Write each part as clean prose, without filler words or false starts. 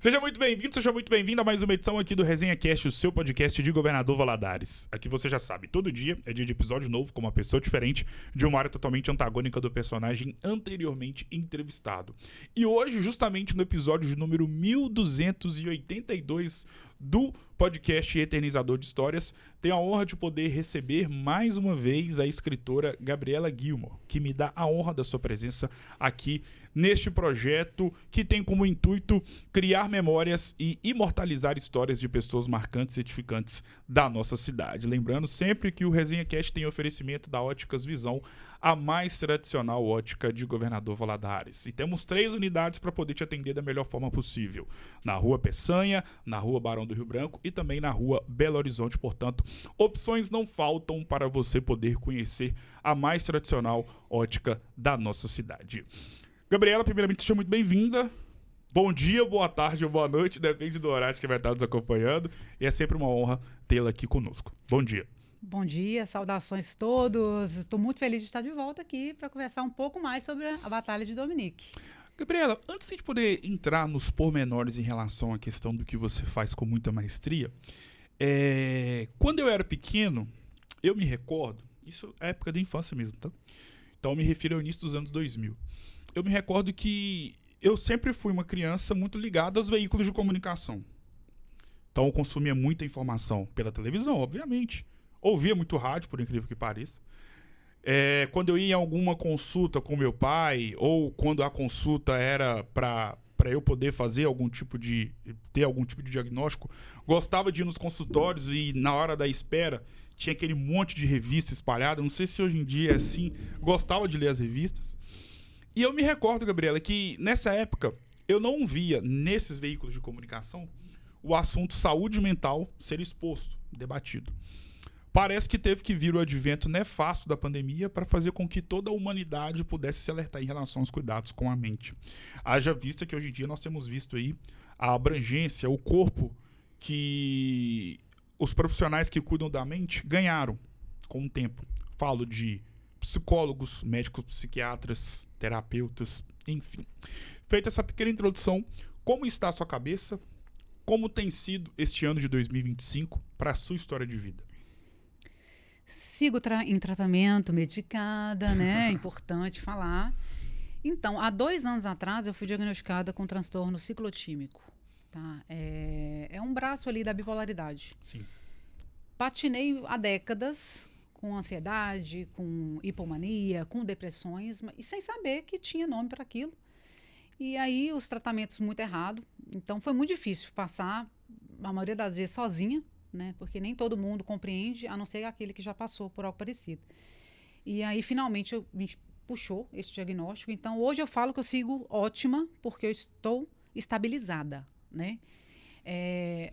Seja muito bem-vindo a mais uma edição aqui do Resenha Cast, o seu podcast de Governador Valadares. Aqui você já sabe, todo dia é dia de episódio novo com uma pessoa diferente, de uma área totalmente antagônica do personagem anteriormente entrevistado. E hoje, justamente no episódio de número 1282 do podcast Eternizador de Histórias, tenho a honra de poder receber mais uma vez a escritora Gabriela Gilmore, que me dá a honra da sua presença aqui neste projeto que tem como intuito criar memórias e imortalizar histórias de pessoas marcantes e edificantes da nossa cidade. Lembrando sempre que o Resenha Cast tem oferecimento da Óticas Visão, a mais tradicional ótica de Governador Valadares. E temos 3 unidades para poder te atender da melhor forma possível. Na Rua Peçanha, na Rua Barão do Rio Branco e também na Rua Belo Horizonte. Portanto, opções não faltam para você poder conhecer a mais tradicional ótica da nossa cidade. Gabriela, primeiramente, seja muito bem-vinda. Bom dia, boa tarde ou boa noite, depende do horário que vai estar nos acompanhando. E é sempre uma honra tê-la aqui conosco. Bom dia. Bom dia, saudações todos. Estou muito feliz de estar de volta aqui para conversar um pouco mais sobre a Batalha de Dominique. Gabriela, antes de a gente poder entrar nos pormenores em relação à questão do que você faz com muita maestria, quando eu era pequeno, eu me recordo, isso é época da infância mesmo, tá? Então eu me refiro ao início dos anos 2000. Eu me recordo que eu sempre fui uma criança muito ligada aos veículos de comunicação. Então eu consumia muita informação pela televisão, obviamente. Ouvia muito rádio, por incrível que pareça. Quando eu ia em alguma consulta com meu pai, ou quando a consulta era para eu poder fazer ter algum tipo de diagnóstico, gostava de ir nos consultórios e na hora da espera tinha aquele monte de revista espalhada. Não sei se hoje em dia é assim, gostava de ler as revistas. E eu me recordo, Gabriela, que nessa época eu não via nesses veículos de comunicação o assunto saúde mental ser exposto, debatido. Parece que teve que vir o advento nefasto da pandemia para fazer com que toda a humanidade pudesse se alertar em relação aos cuidados com a mente. Haja vista que hoje em dia nós temos visto aí a abrangência, o corpo que os profissionais que cuidam da mente ganharam com o tempo. Falo de psicólogos, médicos, psiquiatras, terapeutas, enfim. Feita essa pequena introdução, como está a sua cabeça? Como tem sido este ano de 2025 para a sua história de vida? Sigo em tratamento, medicada, né? É importante falar. Então, há 2 anos atrás, eu fui diagnosticada com transtorno ciclotímico. Tá? É um braço ali da bipolaridade. Sim. Patinei há décadas com ansiedade, com hipomania, com depressões, e sem saber que tinha nome para aquilo. E aí, os tratamentos muito errados. Então, foi muito difícil passar, a maioria das vezes, sozinha, né? Porque nem todo mundo compreende, a não ser aquele que já passou por algo parecido. E aí, finalmente, a gente puxou esse diagnóstico. Então, hoje eu falo que eu sigo ótima, porque eu estou estabilizada, né?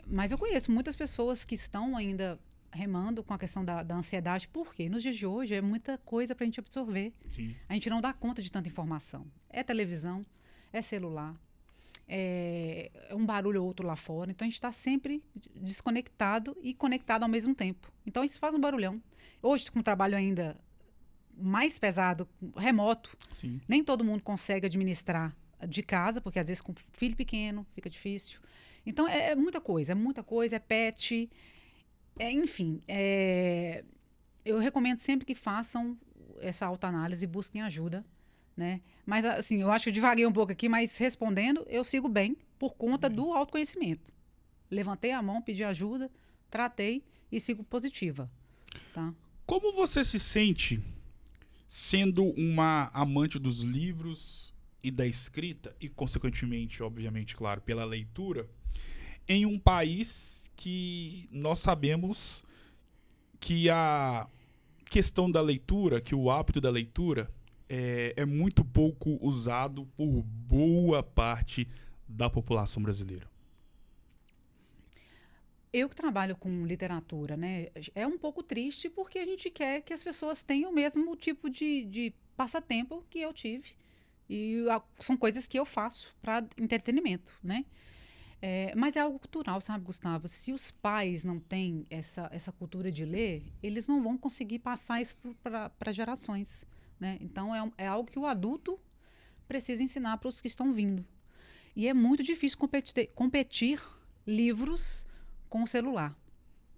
Mas eu conheço muitas pessoas que estão ainda remando com a questão da ansiedade, porque nos dias de hoje é muita coisa para a gente absorver. Sim. A gente não dá conta de tanta informação. É televisão, é celular, é um barulho ou outro lá fora. Então, a gente está sempre desconectado e conectado ao mesmo tempo. Então, isso faz um barulhão. Hoje, com o trabalho ainda mais pesado, remoto, Sim. nem todo mundo consegue administrar de casa, porque às vezes com filho pequeno fica difícil. Então, é muita coisa, é pet, enfim. Eu recomendo sempre que façam essa autoanálise e busquem ajuda, né? Mas, assim, eu acho que eu divaguei um pouco aqui, mas respondendo, eu sigo bem por conta do autoconhecimento. Levantei a mão, pedi ajuda, tratei e sigo positiva, tá? Como você se sente sendo uma amante dos livros e da escrita, e consequentemente, obviamente, claro, pela leitura, em um país que nós sabemos que a questão da leitura, que o hábito da leitura é muito pouco usado por boa parte da população brasileira? Eu que trabalho com literatura, né, é um pouco triste porque a gente quer que as pessoas tenham o mesmo tipo de passatempo que eu tive. E são coisas que eu faço para entretenimento, né? Mas é algo cultural, sabe, Gustavo? Se os pais não têm essa cultura de ler, eles não vão conseguir passar isso para gerações, né? Então, é algo que o adulto precisa ensinar para os que estão vindo. E é muito difícil competir livros com o celular.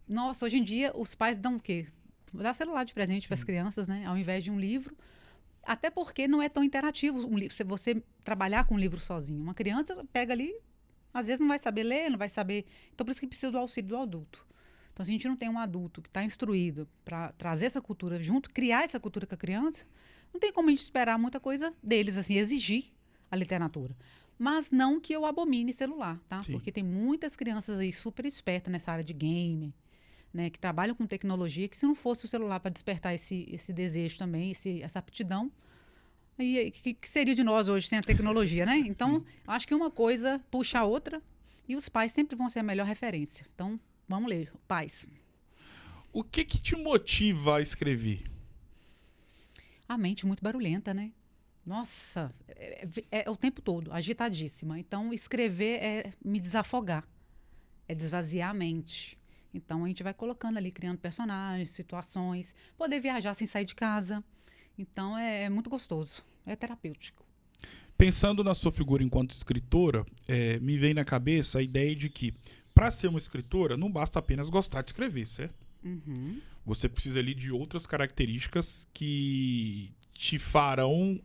Nossa, hoje em dia os pais dão o quê? Dá celular de presente para as crianças, né? Ao invés de um livro. Até porque não é tão interativo se você trabalhar com um livro sozinho. Uma criança pega ali, às vezes não vai saber ler, não vai saber. Então, por isso que precisa do auxílio do adulto. Então, se a gente não tem um adulto que está instruído para trazer essa cultura junto, criar essa cultura com a criança, não tem como a gente esperar muita coisa deles, assim, exigir a literatura. Mas não que eu abomine celular, tá? Sim. Porque tem muitas crianças aí super espertas nessa área de game, né, que trabalham com tecnologia, que se não fosse o celular para despertar esse desejo também, essa aptidão, aí que seria de nós hoje sem a tecnologia, né? Então, acho que uma coisa puxa a outra e os pais sempre vão ser a melhor referência. Então, vamos ler, pais. O que te motiva a escrever? A mente muito barulhenta, né? Nossa, é o tempo todo, agitadíssima. Então, escrever é me desafogar, é desvaziar a mente. Então, a gente vai colocando ali, criando personagens, situações, poder viajar sem sair de casa. Então, é muito gostoso, é terapêutico. Pensando na sua figura enquanto escritora, me vem na cabeça a ideia de que, para ser uma escritora, não basta apenas gostar de escrever, certo? Uhum. Você precisa ali de outras características que te farão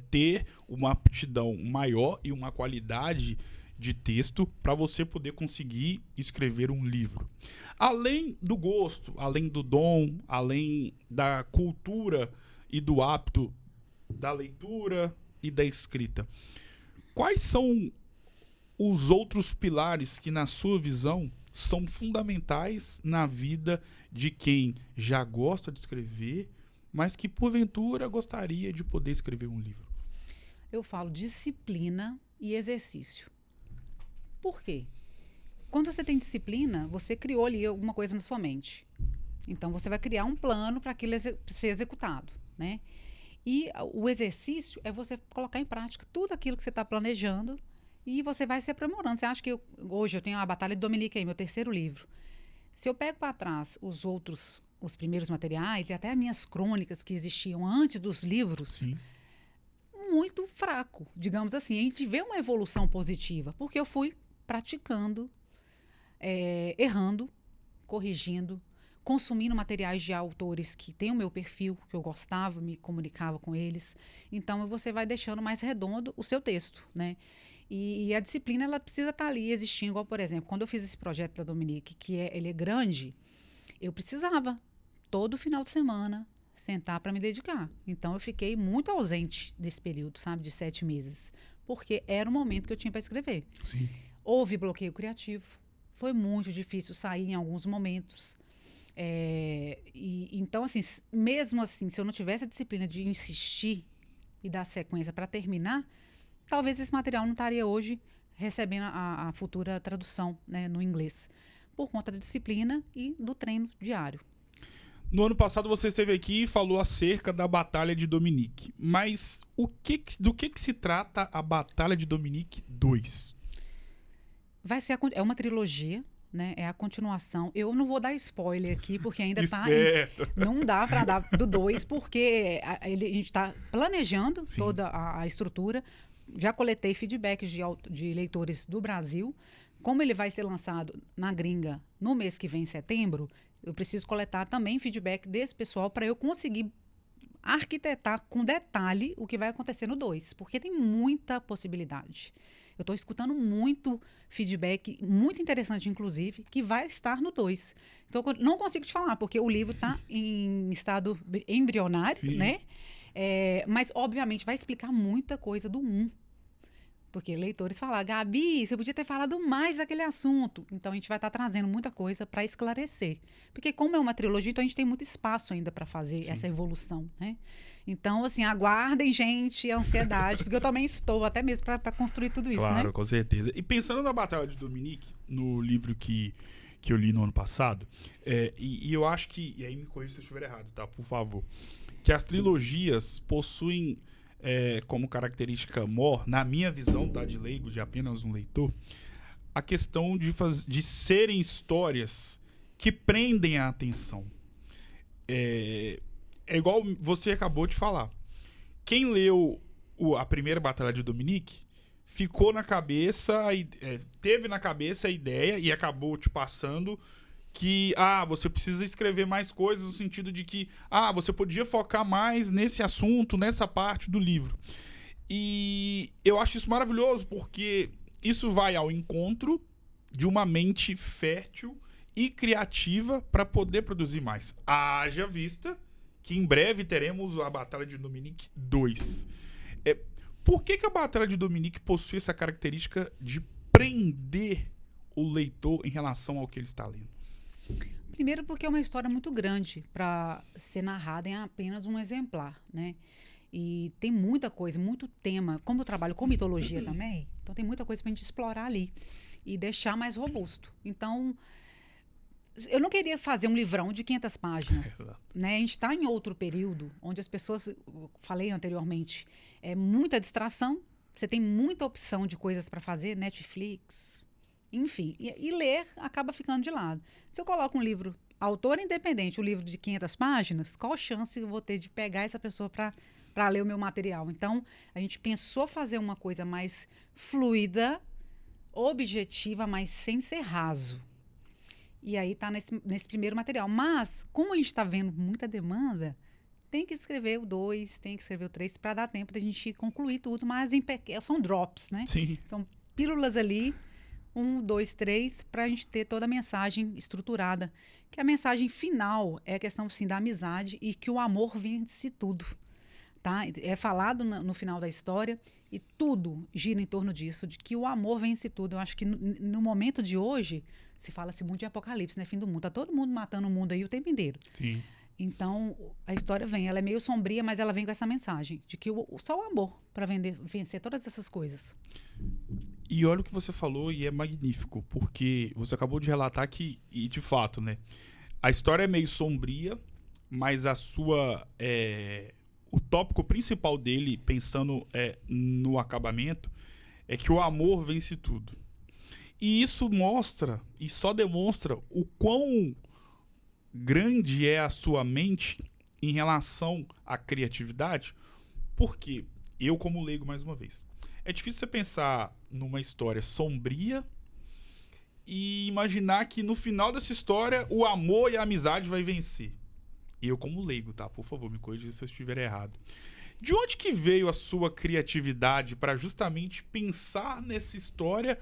ter uma aptidão maior e uma qualidade de texto para você poder conseguir escrever um livro. Além do gosto, além do dom, além da cultura e do hábito da leitura e da escrita, quais são os outros pilares que, na sua visão, são fundamentais na vida de quem já gosta de escrever, mas que, porventura, gostaria de poder escrever um livro? Eu falo disciplina e exercício. Por quê? Quando você tem disciplina, você criou ali alguma coisa na sua mente. Então, você vai criar um plano para aquilo ser executado, né? E o exercício é você colocar em prática tudo aquilo que você está planejando e você vai se aprimorando. Você acha que hoje eu tenho a Batalha de Dominique aí, meu terceiro livro. Se eu pego para trás os primeiros materiais e até as minhas crônicas que existiam antes dos livros, Sim. muito fraco, digamos assim. A gente vê uma evolução positiva, porque eu fui praticando, errando, corrigindo, consumindo materiais de autores que têm o meu perfil, que eu gostava, me comunicava com eles. Então, você vai deixando mais redondo o seu texto, né? E a disciplina, ela precisa estar ali existindo. Igual, por exemplo, quando eu fiz esse projeto da Dominique, ele é grande, eu precisava, todo final de semana, sentar para me dedicar. Então, eu fiquei muito ausente desse período, sabe, de 7 meses. Porque era o momento que eu tinha para escrever. Sim. Houve bloqueio criativo. Foi muito difícil sair em alguns momentos. Então, assim, mesmo assim, se eu não tivesse a disciplina de insistir e dar sequência para terminar, talvez esse material não estaria hoje recebendo a futura tradução, né, no inglês, por conta da disciplina e do treino diário. No ano passado você esteve aqui e falou acerca da Batalha de Dominique. Mas do que se trata a Batalha de Dominique 2? É uma trilogia, né? É a continuação. Eu não vou dar spoiler aqui, porque ainda está. Não dá para dar do 2, porque a gente está planejando toda a estrutura. Já coletei feedbacks de leitores do Brasil. Como ele vai ser lançado na gringa no mês que vem, em setembro, eu preciso coletar também feedback desse pessoal para eu conseguir arquitetar com detalhe o que vai acontecer no 2, porque tem muita possibilidade. Eu estou escutando muito feedback, muito interessante, inclusive, que vai estar no 2. Então, eu não consigo te falar, porque o livro está em estado embrionário, Sim. Né? Mas, obviamente, vai explicar muita coisa do 1. Porque leitores falam, Gabi, você podia ter falado mais daquele assunto. Então, a gente vai estar trazendo muita coisa para esclarecer. Porque, como é uma trilogia, então a gente tem muito espaço ainda para fazer essa evolução, né? Então, assim, aguardem, gente, a ansiedade, porque eu também estou, até mesmo para construir tudo isso, Claro, né? com certeza. E pensando na Batalha de Dominique, no livro que eu li no ano passado, e eu acho que, e aí me corrija se eu estiver errado, tá? Por favor. Que as trilogias possuem como característica maior, na minha visão, tá, de leigo, de apenas um leitor, a questão de serem histórias que prendem a atenção. É igual você acabou de falar. Quem leu a primeira Batalha de Dominique ficou na cabeça, teve na cabeça a ideia e acabou te passando que, você precisa escrever mais coisas no sentido de que, você podia focar mais nesse assunto, nessa parte do livro. E eu acho isso maravilhoso, porque isso vai ao encontro de uma mente fértil e criativa para poder produzir mais. Haja vista que em breve teremos a Batalha de Dominique 2. Por que a Batalha de Dominique possui essa característica de prender o leitor em relação ao que ele está lendo? Primeiro porque é uma história muito grande para ser narrada em apenas um exemplar, né? E tem muita coisa, muito tema. Como eu trabalho com mitologia também, então tem muita coisa para a gente explorar ali e deixar mais robusto. Então, eu não queria fazer um livrão de 500 páginas. Né? A gente está em outro período onde as pessoas, falei anteriormente, muita distração, você tem muita opção de coisas para fazer, Netflix, enfim. E ler acaba ficando de lado. Se eu coloco um livro, autor independente, um livro de 500 páginas, qual chance eu vou ter de pegar essa pessoa para ler o meu material? Então, a gente pensou fazer uma coisa mais fluida, objetiva, mas sem ser raso. E aí está nesse primeiro material. Mas, como a gente está vendo muita demanda, tem que escrever o 2, tem que escrever o 3 para dar tempo da gente concluir tudo, mas são drops, né? Sim. São pílulas ali, 1, 2, 3, para a gente ter toda a mensagem estruturada. Que a mensagem final é a questão, sim, da amizade e que o amor vence tudo. Tá? É falado no final da história e tudo gira em torno disso, de que o amor vence tudo. Eu acho que no momento de hoje, se fala-se muito de apocalipse, né? Fim do mundo. Tá todo mundo matando o mundo aí o tempo inteiro. Sim. Então, a história vem, ela é meio sombria, mas ela vem com essa mensagem de que só o amor para vencer todas essas coisas. E olha o que você falou e é magnífico, porque você acabou de relatar que, e de fato, né? A história é meio sombria, mas o tópico principal dele, pensando no acabamento, é que o amor vence tudo. E isso mostra, e só demonstra o quão grande é a sua mente em relação à criatividade, porque eu, como leigo, mais uma vez, é difícil você pensar numa história sombria e imaginar que no final dessa história o amor e a amizade vai vencer. Eu, como leigo, tá? Por favor, me corrija se eu estiver errado. De onde que veio a sua criatividade para justamente pensar nessa história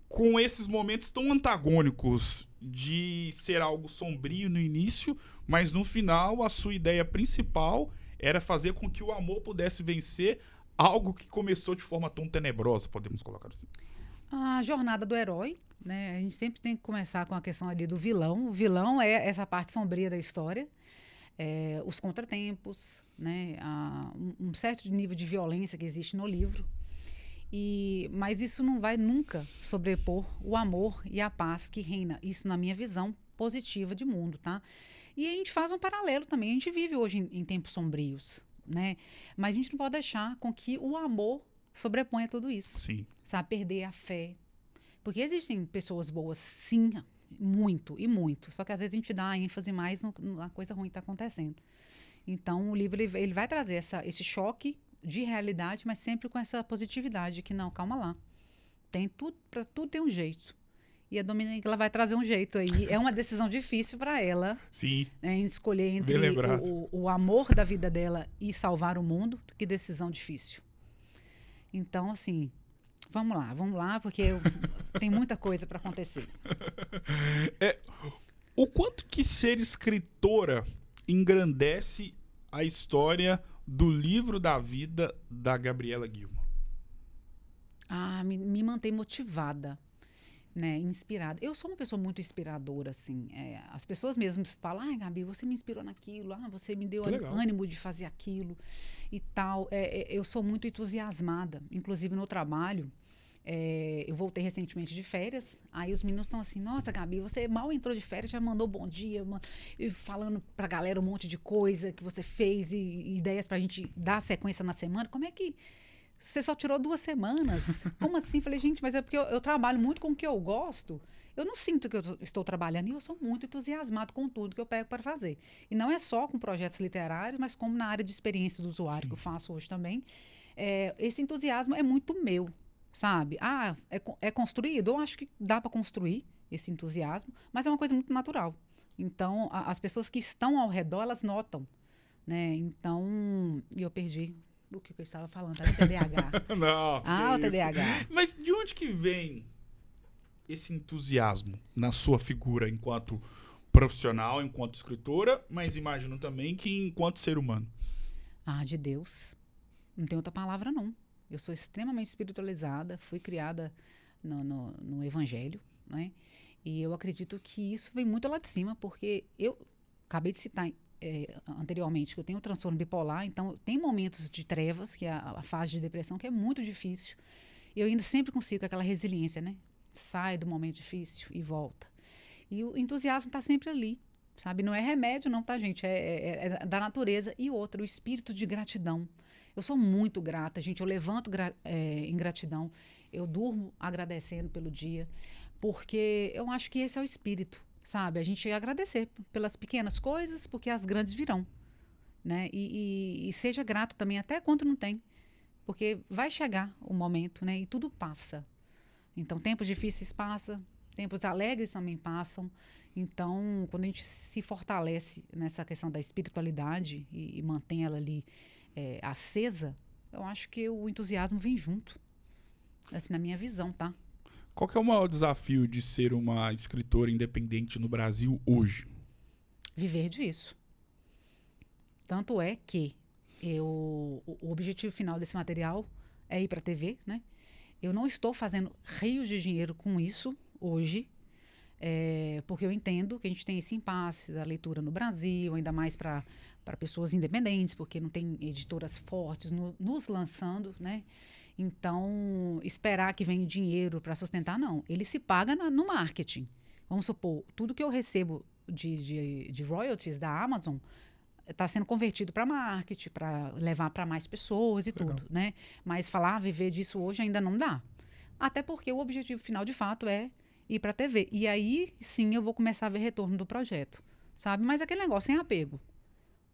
com esses momentos tão antagônicos de ser algo sombrio no início, mas no final a sua ideia principal era fazer com que o amor pudesse vencer algo que começou de forma tão tenebrosa, podemos colocar assim? A jornada do herói, né? A gente sempre tem que começar com a questão ali do vilão. O vilão é essa parte sombria da história. Os contratempos, né? Um certo nível de violência que existe no livro. Mas isso não vai nunca sobrepor o amor e a paz que reina. Isso na minha visão positiva de mundo, tá? E a gente faz um paralelo também. A gente vive hoje em tempos sombrios, né? Mas a gente não pode deixar com que o amor sobreponha tudo isso. Sim. Sabe? Perder a fé. Porque existem pessoas boas, sim, muito e muito. Só que às vezes a gente dá ênfase mais na coisa ruim que está acontecendo. Então, o livro ele vai trazer esse choque de realidade, mas sempre com essa positividade, que não, calma lá. Tem tudo, para tudo tem um jeito. E a Dominique, ela vai trazer um jeito aí. É uma decisão difícil para ela. Sim. Em escolher entre o amor da vida dela e salvar o mundo. Que decisão difícil. Então, assim, vamos lá, porque tem muita coisa para acontecer. O quanto que ser escritora engrandece a história do livro da vida da Gabriela Guilma? Me mantém motivada, né, inspirada. Eu sou uma pessoa muito inspiradora, assim. As pessoas mesmo falam, Gabi, você me inspirou naquilo, você me deu ânimo de fazer aquilo e tal. Eu sou muito entusiasmada, inclusive no trabalho. Eu voltei recentemente de férias, aí os meninos estão assim, nossa, Gabi, você mal entrou de férias, já mandou bom dia, e falando pra galera um monte de coisa que você fez e ideias pra gente dar sequência na semana. Como é que você só tirou 2 semanas? Como assim? Falei, gente, mas é porque eu trabalho muito com o que eu gosto. Eu não sinto que eu estou trabalhando e eu sou muito entusiasmado com tudo que eu pego para fazer. E não é só com projetos literários, mas como na área de experiência do usuário, que eu faço hoje também. Esse entusiasmo é muito meu, sabe? Ah, é construído? Eu acho que dá para construir esse entusiasmo, mas é uma coisa muito natural. Então, as pessoas que estão ao redor, elas notam, né? Então, eu perdi o que eu estava falando, tá? O TDAH. Não, Ah, o que isso. TDAH. Mas de onde que vem esse entusiasmo na sua figura enquanto profissional, enquanto escritora, mas imagino também que enquanto ser humano? Ah, de Deus. Não tem outra palavra, não. Eu sou extremamente espiritualizada, fui criada no Evangelho, né? E eu acredito que isso vem muito lá de cima, porque eu acabei de citar anteriormente que eu tenho um transtorno bipolar, então tem momentos de trevas, que é a fase de depressão, que é muito difícil. E eu ainda sempre consigo aquela resiliência, né? Sai do momento difícil e volta. E o entusiasmo está sempre ali, sabe? Não é remédio, não, tá, gente? É da natureza. E outra, o espírito de gratidão. Eu sou muito grata, gente. Eu levanto em gratidão. Eu durmo agradecendo pelo dia. Porque eu acho que esse é o espírito, sabe? A gente agradecer pelas pequenas coisas, porque as grandes virão, né? E seja grato também, até quando não tem. Porque vai chegar o momento, né? E tudo passa. Então, tempos difíceis passam, tempos alegres também passam. Então, quando a gente se fortalece nessa questão da espiritualidade e mantém ela ali acesa, eu acho que o entusiasmo vem junto. Assim, na minha visão, tá? Qual que é o maior desafio de ser uma escritora independente no Brasil hoje? Viver disso. Tanto é que o objetivo final desse material é ir para a TV, né? Eu não estou fazendo rios de dinheiro com isso hoje, porque eu entendo que a gente tem esse impasse da leitura no Brasil, ainda mais para pessoas independentes, porque não tem editoras fortes nos lançando, né? Então, esperar que venha dinheiro para sustentar, não. Ele se paga no marketing. Vamos supor, tudo que eu recebo de royalties da Amazon está sendo convertido para marketing, para levar para mais pessoas e Legal. tudo, né? Mas viver disso hoje ainda não dá. Até porque o objetivo final, de fato, é ir para a TV. E aí, sim, eu vou começar a ver retorno do projeto, sabe? Mas aquele negócio sem apego.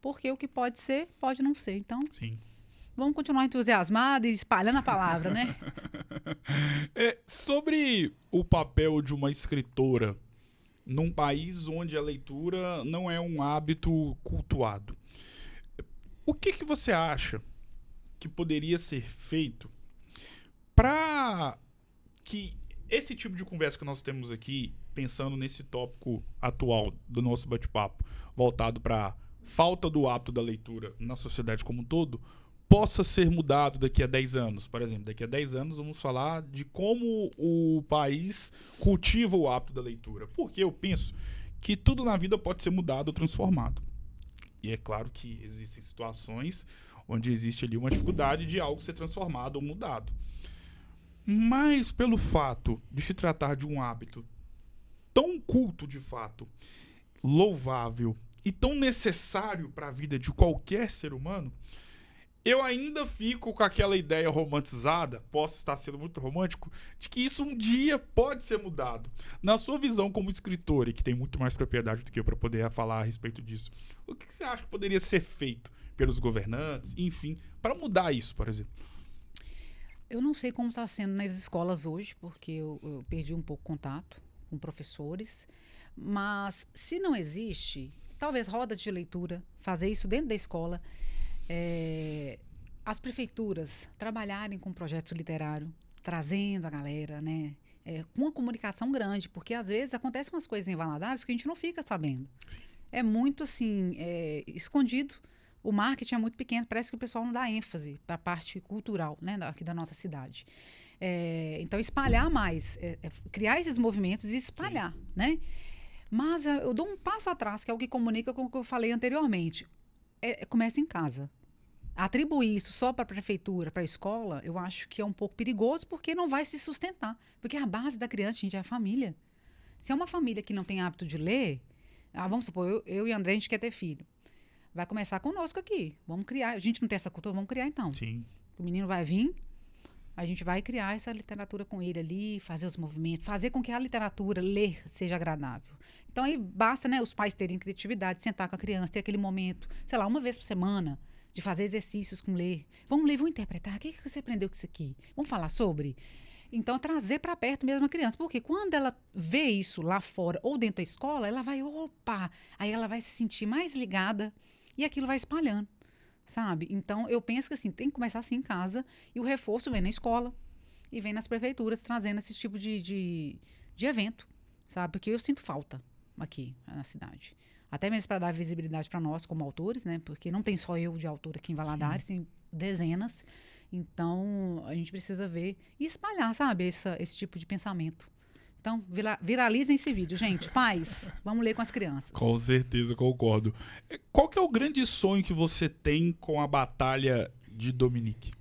Porque o que pode ser, pode não ser. Então, Sim. vamos continuar entusiasmados e espalhando a palavra, né? Sobre o papel de uma escritora num país onde a leitura não é um hábito cultuado. O que você acha que poderia ser feito para que esse tipo de conversa que nós temos aqui, pensando nesse tópico atual do nosso bate-papo, voltado para falta do hábito da leitura na sociedade como um todo, possa ser mudado daqui a 10 anos? Por exemplo, daqui a 10 anos vamos falar de como o país cultiva o hábito da leitura. Porque eu penso que tudo na vida pode ser mudado ou transformado. E é claro que existem situações onde existe ali uma dificuldade de algo ser transformado ou mudado. Mas pelo fato de se tratar de um hábito tão culto de fato, louvável e tão necessário para a vida de qualquer ser humano, eu ainda fico com aquela ideia romantizada, posso estar sendo muito romântico, de que isso um dia pode ser mudado. Na sua visão como escritora, e que tem muito mais propriedade do que eu para poder falar a respeito disso, o que você acha que poderia ser feito pelos governantes, enfim, para mudar isso, por exemplo? Eu não sei como está sendo nas escolas hoje, porque eu perdi um pouco contato com professores, mas se não existe, talvez rodas de leitura, fazer isso dentro da escola, as prefeituras trabalharem com projetos literários, trazendo a galera, né? Com uma comunicação grande, porque às vezes acontecem umas coisas em Valadares que a gente não fica sabendo. É muito assim, escondido. O marketing é muito pequeno, parece que o pessoal não dá ênfase para a parte cultural, né, aqui da nossa cidade. Então, espalhar mais, criar esses movimentos e espalhar, né? Mas eu dou um passo atrás, que é o que comunica com o que eu falei anteriormente. Começa em casa. Atribuir isso só para a prefeitura, para a escola, eu acho que é um pouco perigoso, porque não vai se sustentar. Porque a base da criança, gente, é a família. Se é uma família que não tem hábito de ler, vamos supor, eu e André, a gente quer ter filho. Vai começar conosco aqui. Vamos criar. A gente não tem essa cultura, vamos criar então. Sim. O menino vai vir, a gente vai criar essa literatura com ele ali, fazer os movimentos, fazer com que a literatura, ler, seja agradável. Então aí basta, né, os pais terem criatividade, sentar com a criança, ter aquele momento, sei lá, uma vez por semana, de fazer exercícios com ler. Vamos ler, vamos interpretar. O que você aprendeu com isso aqui? Vamos falar sobre? Então, trazer para perto mesmo a criança. Porque quando ela vê isso lá fora ou dentro da escola, ela vai, opa! Aí ela vai se sentir mais ligada e aquilo vai espalhando, sabe? Então, eu penso que assim, tem que começar assim em casa e o reforço vem na escola e vem nas prefeituras trazendo esse tipo de evento, sabe? Porque eu sinto falta aqui na cidade. Até mesmo para dar visibilidade para nós como autores, né? Porque não tem só eu de autor aqui em Valadares, tem dezenas. Então, a gente precisa ver e espalhar, sabe, esse tipo de pensamento. Então, viralizem esse vídeo, gente. Pais, vamos ler com as crianças. Com certeza, concordo. Qual que é o grande sonho que você tem com a Batalha de Dominique?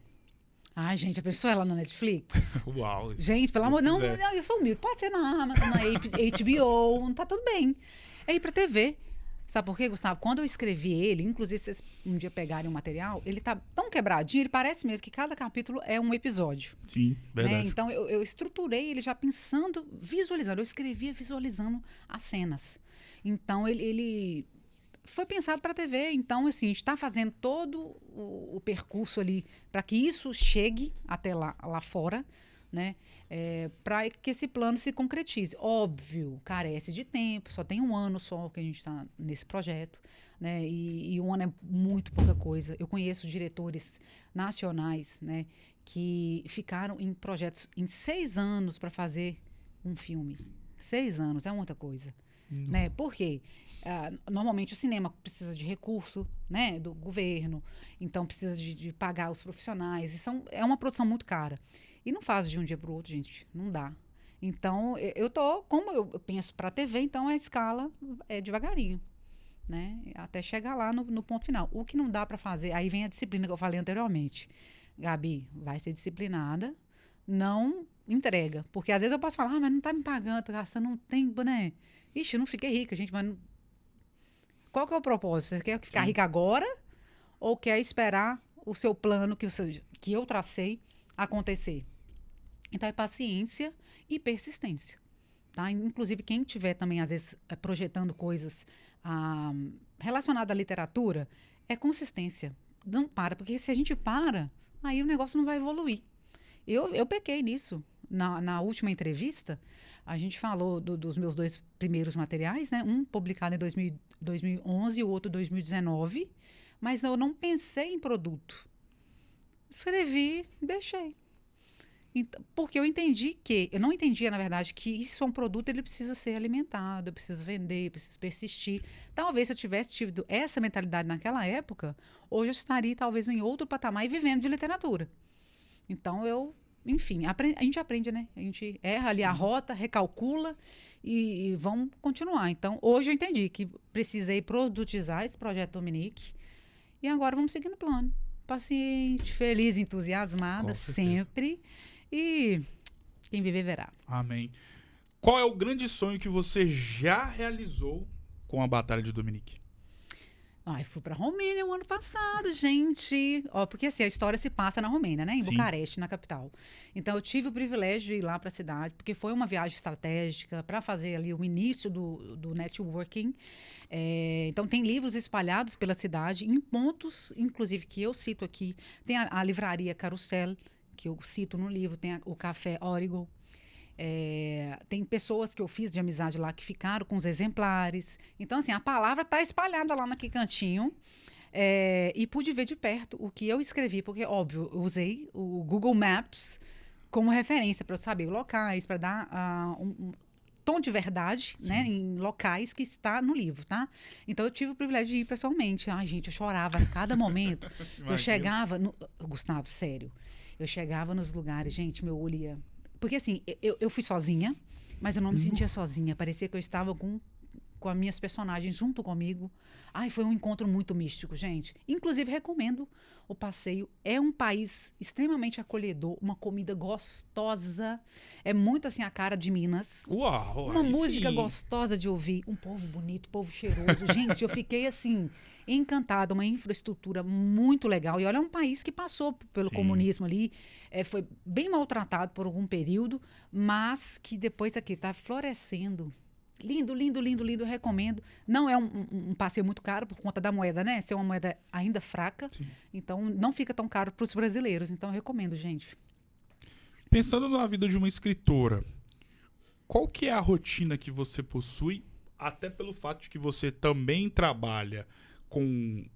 Ai, gente, a pessoa é lá na Netflix? Uau. Gente, pelo amor... Não, eu sou humilde. Pode ser na Amazon, na HBO, não tá tudo bem. É ir pra TV. Sabe por quê, Gustavo? Quando eu escrevi ele, inclusive se vocês um dia pegarem o material, ele tá tão quebradinho, ele parece mesmo que cada capítulo é um episódio. Sim, verdade. Né? Então, eu estruturei ele já pensando, visualizando. Eu escrevia visualizando as cenas. Então, ele foi pensado para a TV. Então, assim, a gente está fazendo todo o percurso ali para que isso chegue até lá fora, né? Para que esse plano se concretize. Óbvio, carece de tempo, só tem um ano só que a gente está nesse projeto, né? E um ano é muito pouca coisa. Eu conheço diretores nacionais, né, que ficaram em projetos em 6 anos para fazer um filme. 6 anos é muita coisa, né? Por quê? Normalmente o cinema precisa de recurso, né, do governo, então precisa de pagar os profissionais. É uma produção muito cara. E não faz de um dia para o outro, gente. Não dá. Então, como eu penso para a TV, então a escala é devagarinho, né? Até chegar lá no ponto final. O que não dá para fazer, aí vem a disciplina que eu falei anteriormente. Gabi, vai ser disciplinada, não entrega. Porque às vezes eu posso falar, mas não tá me pagando, tô gastando um tempo, né? Ixi, eu não fiquei rica, gente, mas não... Qual que é o propósito? Você quer ficar rica agora ou quer esperar o seu plano que eu tracei acontecer? Então, é paciência e persistência, tá? Inclusive, quem tiver também, às vezes, projetando coisas relacionadas à literatura, é consistência. Não para, porque se a gente para, aí o negócio não vai evoluir. Eu pequei nisso. Na última entrevista, a gente falou dos meus 2 primeiros materiais, né? Um publicado em 2011 e o outro em 2019, mas eu não pensei em produto. Escrevi, deixei. Então, porque eu não entendia, na verdade, que isso é um produto, ele precisa ser alimentado, eu preciso vender, eu preciso persistir. Talvez se eu tivesse tido essa mentalidade naquela época, hoje eu estaria talvez em outro patamar e vivendo de literatura. Então, enfim, a gente aprende, né? A gente erra ali a rota, recalcula e vamos continuar. Então, hoje eu entendi que precisei produtizar esse projeto Dominique e agora vamos seguir no plano. Paciente, feliz, entusiasmada, sempre. E quem viver verá. Amém. Qual é o grande sonho que você já realizou com a Batalha de Dominique? Fui para a Romênia o ano passado, gente. Porque assim, a história se passa na Romênia, né? Em Bucareste, na capital. Então, eu tive o privilégio de ir lá para a cidade, porque foi uma viagem estratégica para fazer ali o início do networking. Então, tem livros espalhados pela cidade, em pontos, inclusive, que eu cito aqui. Tem a livraria Carrossel, que eu cito no livro, tem o Café Origo. Tem pessoas que eu fiz de amizade lá que ficaram com os exemplares. Então, assim, a palavra está espalhada lá naquele cantinho. E pude ver de perto o que eu escrevi, porque, óbvio, eu usei o Google Maps como referência para eu saber locais, para dar um tom de verdade, né, em locais que está no livro, tá? Então, eu tive o privilégio de ir pessoalmente. Ai, gente, eu chorava a cada momento. Eu chegava... Gustavo, sério. Eu chegava nos lugares, gente, meu olho ia... Porque, assim, eu fui sozinha, mas eu não me sentia sozinha. Parecia que eu estava com as minhas personagens junto comigo. Ai, foi um encontro muito místico, gente. Inclusive, recomendo o passeio. É um país extremamente acolhedor, uma comida gostosa. É muito, assim, a cara de Minas. Uau! Uma música gostosa de ouvir. Um povo bonito, povo cheiroso. Gente, eu fiquei, assim... encantada, uma infraestrutura muito legal. E olha, é um país que passou pelo comunismo ali, foi bem maltratado por algum período, mas que depois aqui está florescendo. Lindo, lindo, lindo, lindo, recomendo. Não é um passeio muito caro por conta da moeda, né? Ser uma moeda ainda fraca. Então, não fica tão caro para os brasileiros. Então, eu recomendo, gente. Pensando na vida de uma escritora, qual que é a rotina que você possui, até pelo fato de que você também trabalha com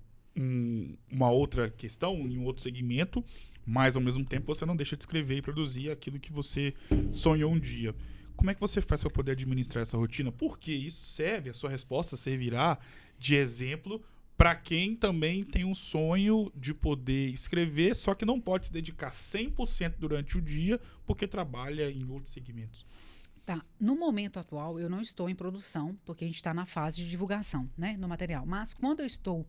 uma outra questão, em um outro segmento, mas ao mesmo tempo você não deixa de escrever e produzir aquilo que você sonhou um dia. Como é que você faz para poder administrar essa rotina? Porque isso serve, a sua resposta servirá de exemplo para quem também tem um sonho de poder escrever, só que não pode se dedicar 100% durante o dia porque trabalha em outros segmentos. Tá. No momento atual, eu não estou em produção, porque a gente está na fase de divulgação, né, no material. Mas quando eu estou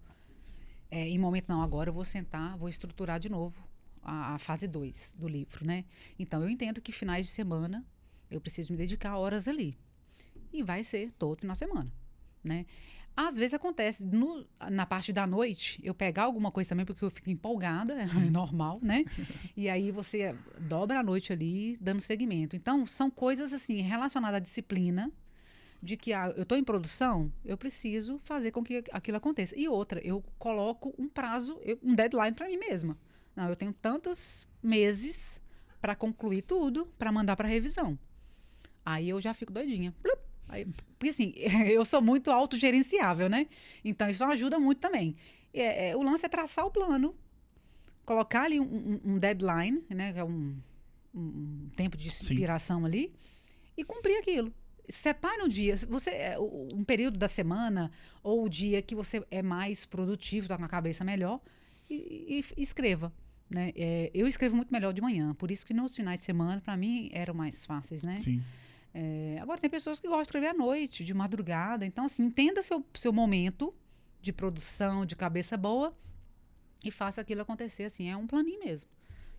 em momento não, agora eu vou sentar, vou estruturar de novo a fase 2 do livro, né? Então, eu entendo que finais de semana eu preciso me dedicar horas ali. E vai ser todo final de semana, né? Às vezes acontece, na parte da noite, eu pegar alguma coisa também, porque eu fico empolgada, é normal, né? E aí você dobra a noite ali, dando seguimento. Então, são coisas assim, relacionadas à disciplina, de que eu estou em produção, eu preciso fazer com que aquilo aconteça. E outra, eu coloco um prazo, um deadline para mim mesma. Não, eu tenho tantos meses para concluir tudo, para mandar para revisão. Aí eu já fico doidinha. Aí, porque assim, eu sou muito autogerenciável, né? Então isso ajuda muito também. O lance é traçar o plano, colocar ali um deadline, né? Que é um tempo de inspiração Sim. ali, e cumprir aquilo. Separe um dia, um período da semana ou o dia que você é mais produtivo, está com a cabeça melhor, e escreva. Né? Eu escrevo muito melhor de manhã, por isso que nos finais de semana, para mim, eram mais fáceis, né? Sim. Agora, tem pessoas que gostam de escrever à noite, de madrugada. Então, assim, entenda seu momento de produção, de cabeça boa, e faça aquilo acontecer, assim. É um planinho mesmo.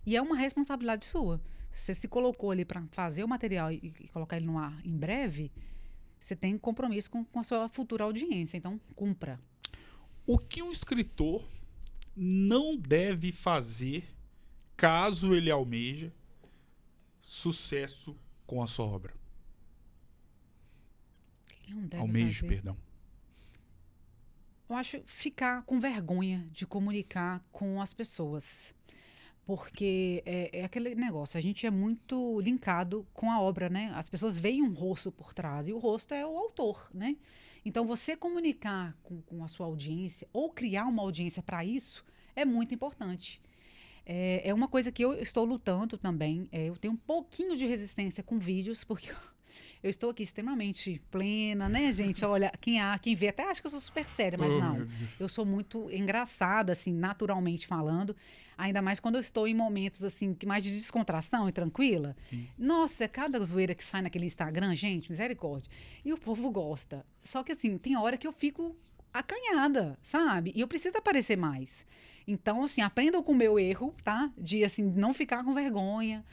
E é uma responsabilidade sua. Você se colocou ali para fazer o material e colocar ele no ar em breve, você tem compromisso com a sua futura audiência. Então, cumpra. O que um escritor não deve fazer caso ele almeja sucesso com a sua obra? Ele não deve Almejo, fazer. perdão. Eu acho ficar com vergonha de comunicar com as pessoas. Porque é aquele negócio, a gente é muito linkado com a obra, né? As pessoas veem um rosto por trás, e o rosto é o autor, né? Então, você comunicar com a sua audiência, ou criar uma audiência para isso, é muito importante. É uma coisa que eu estou lutando também. Eu tenho um pouquinho de resistência com vídeos, porque eu estou aqui extremamente plena, né, gente? Olha, quem vê até acha que eu sou super séria, mas não. Eu sou muito engraçada, assim, naturalmente falando. Ainda mais quando eu estou em momentos, assim, mais de descontração e tranquila. Sim. Nossa, cada zoeira que sai naquele Instagram, gente, misericórdia. E o povo gosta. Só que, assim, tem hora que eu fico acanhada, sabe? E eu preciso aparecer mais. Então, assim, aprendam com o meu erro, tá? De, assim, não ficar com vergonha.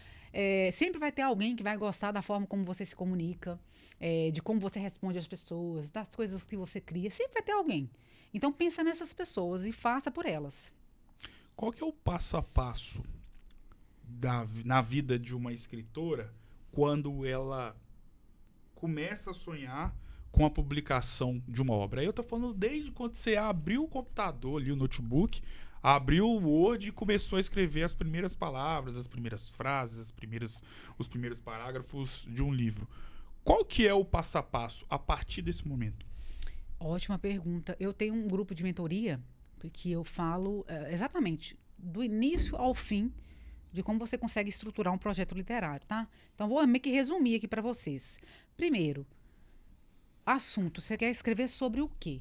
Sempre vai ter alguém que vai gostar da forma como você se comunica, de como você responde às pessoas, das coisas que você cria. Sempre vai ter alguém. Então, pensa nessas pessoas e faça por elas. Qual que é o passo a passo na vida de uma escritora quando ela começa a sonhar com a publicação de uma obra? Aí eu tô falando desde quando você abriu o computador ali, o notebook, abriu o Word e começou a escrever as primeiras palavras, as primeiras frases, os primeiros parágrafos de um livro. Qual que é o passo a passo a partir desse momento? Ótima pergunta. Eu tenho um grupo de mentoria que eu falo exatamente do início ao fim de como você consegue estruturar um projeto literário, tá? Então, vou meio que resumir aqui para vocês. Primeiro, assunto. Você quer escrever sobre o quê?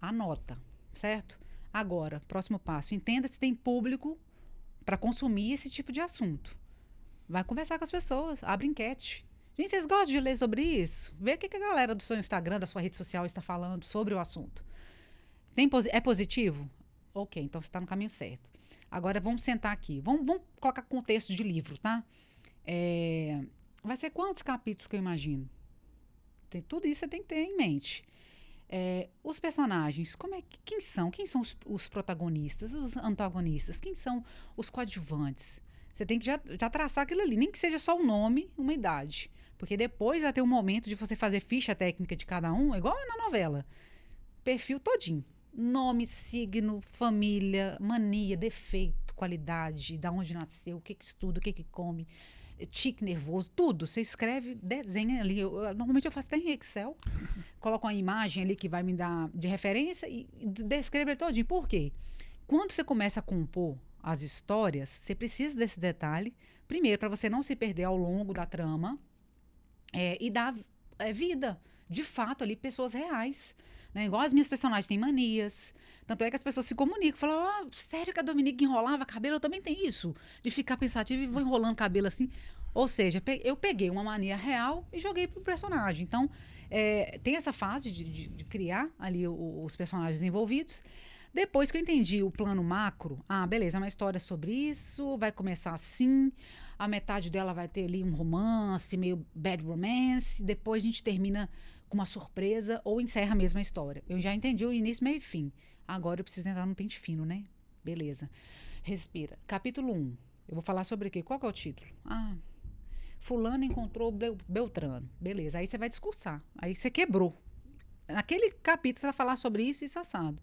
Anota, certo? Agora, próximo passo. Entenda se tem público para consumir esse tipo de assunto. Vai conversar com as pessoas. Abre enquete. Gente, vocês gostam de ler sobre isso? Vê o que a galera do seu Instagram, da sua rede social está falando sobre o assunto. É positivo? Ok, então você está no caminho certo. Agora, vamos sentar aqui. Vamos colocar contexto de livro, tá? Vai ser quantos capítulos que eu imagino? Tudo isso você tem que ter em mente. Os personagens, quem são? Quem são os protagonistas, os antagonistas? Quem são os coadjuvantes? Você tem que já traçar aquilo ali, nem que seja só um nome, uma idade. Porque depois vai ter um momento de você fazer ficha técnica de cada um, igual na novela. Perfil todinho. Nome, signo, família, mania, defeito, qualidade, da onde nasceu, o que estuda, o que come. tique nervoso, tudo. Você escreve, desenha ali. Normalmente eu faço até em Excel, coloco uma imagem ali que vai me dar de referência e descrevo ele todinho. Por quê? Quando você começa a compor as histórias, você precisa desse detalhe, primeiro, para você não se perder ao longo da trama, e dar vida, de fato, ali, pessoas reais. Né? Igual as minhas personagens têm manias. Tanto é que as pessoas se comunicam. Falam, sério que a Dominique enrolava cabelo? Eu também tenho isso. De ficar pensativa e vou enrolando cabelo assim. Ou seja, eu peguei uma mania real e joguei pro personagem. Então, tem essa fase de criar ali os personagens envolvidos. Depois que eu entendi o plano macro, beleza, é uma história sobre isso, vai começar assim, a metade dela vai ter ali um romance, meio bad romance, depois a gente termina com uma surpresa ou encerra mesmo a história. Eu já entendi o início, meio e fim. Agora eu preciso entrar no pente fino, né? Beleza. Respira. Capítulo 1. Eu vou falar sobre o quê? Qual que é o título? Fulano encontrou Beltrano. Beleza. Aí você vai discursar. Aí você quebrou. Naquele capítulo você vai falar sobre isso e isso assado.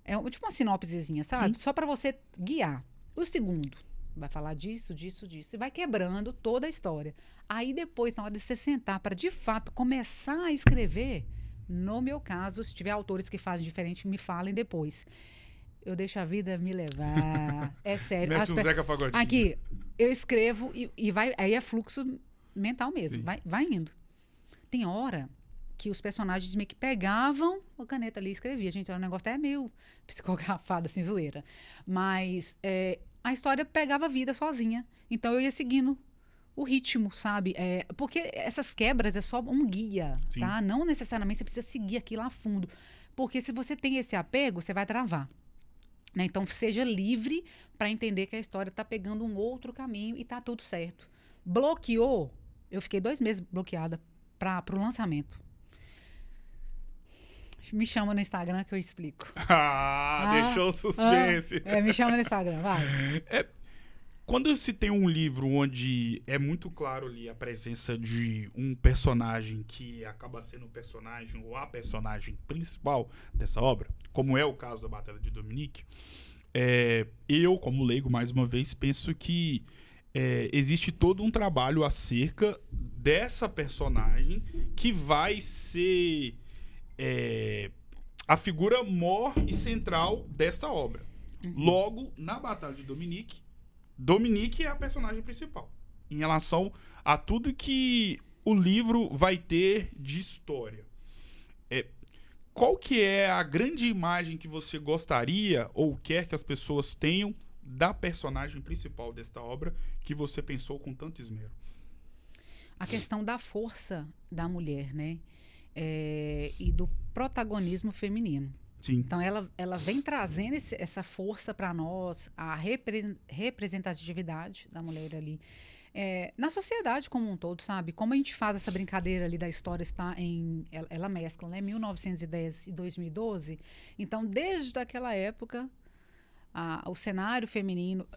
É tipo uma sinopsezinha, sabe? Sim. Só para você guiar. O segundo vai falar disso, disso, disso. E vai quebrando toda a história. Aí depois, na hora de você sentar para, de fato, começar a escrever, no meu caso, se tiver autores que fazem diferente, me falem depois. Eu deixo a vida me levar. É sério. Mete um Zeca Pagodinho. Aqui, eu escrevo e vai. Aí é fluxo mental mesmo. Sim. Vai indo. Tem hora que os personagens meio que pegavam a caneta ali e escrevia. Gente, o negócio até meio psicografado, assim, zoeira. Mas a história pegava vida sozinha. Então eu ia seguindo o ritmo, sabe? Porque essas quebras é só um guia, Sim. tá? Não necessariamente você precisa seguir aquilo a fundo. Porque se você tem esse apego, você vai travar. Né? Então, seja livre para entender que a história está pegando um outro caminho e tá tudo certo. Bloqueou, eu fiquei 2 meses bloqueada para o lançamento. Me chama no Instagram que eu explico. Deixou o suspense. Me chama no Instagram, vai. Quando se tem um livro onde é muito claro ali a presença de um personagem que acaba sendo o personagem ou a personagem principal dessa obra, como é o caso da Batalha de Dominique, eu, como leigo, mais uma vez, penso que existe todo um trabalho acerca dessa personagem que vai ser a figura mor e central desta obra. Logo, na Batalha de Dominique é a personagem principal, em relação a tudo que o livro vai ter de história. Qual que é a grande imagem que você gostaria ou quer que as pessoas tenham da personagem principal desta obra que você pensou com tanto esmero? A questão da força da mulher, né? E do protagonismo feminino. Sim. Então, ela vem trazendo essa força para nós, a representatividade da mulher ali. Na sociedade como um todo, sabe? Como a gente faz essa brincadeira ali da história está ela mescla, né? 1910 e 2012. Então, desde aquela época, o cenário feminino,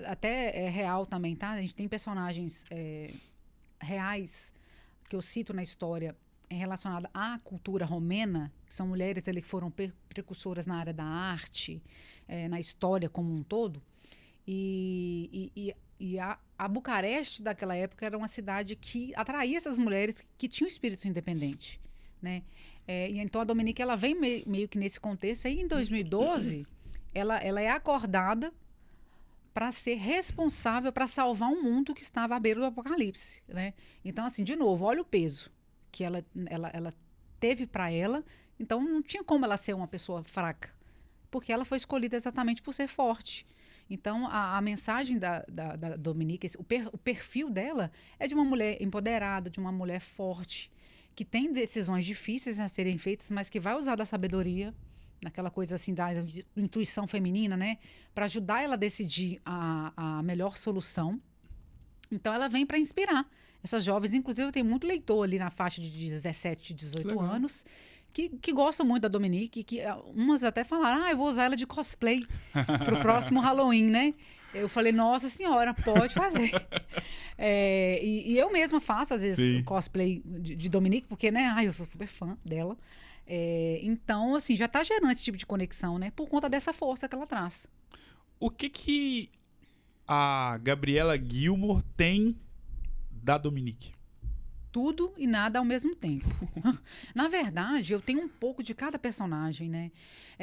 até é real também, tá? A gente tem personagens reais que eu cito na história relacionada à cultura romena, que são mulheres ali que foram precursoras na área da arte, na história como um todo. E a Bucareste daquela época era uma cidade que atraía essas mulheres que tinham espírito independente, né? E então a Dominique ela vem meio que nesse contexto. Aí em 2012 ela é acordada para ser responsável para salvar um mundo que estava à beira do apocalipse, né? Então assim, de novo, olha o peso que ela teve para ela. Então não tinha como ela ser uma pessoa fraca, porque ela foi escolhida exatamente por ser forte. Então, a mensagem da Dominique, o perfil dela é de uma mulher empoderada, de uma mulher forte, que tem decisões difíceis a serem feitas, mas que vai usar da sabedoria, naquela coisa assim, da intuição feminina, né? Para ajudar ela a decidir a melhor solução. Então, ela vem para inspirar essas jovens. Inclusive, eu tenho muito leitor ali na faixa de 17, 18 Legal. anos, que gostam muito da Dominique, que umas até falaram, eu vou usar ela de cosplay pro próximo Halloween, né? Eu falei, nossa senhora, pode fazer. E eu mesma faço, às vezes, cosplay de Dominique, porque, né, eu sou super fã dela. Então, assim, já tá gerando esse tipo de conexão, né? Por conta dessa força que ela traz. O que a Gabriela Gilmore tem da Dominique? Tudo e nada ao mesmo tempo. Na verdade, eu tenho um pouco de cada personagem, né?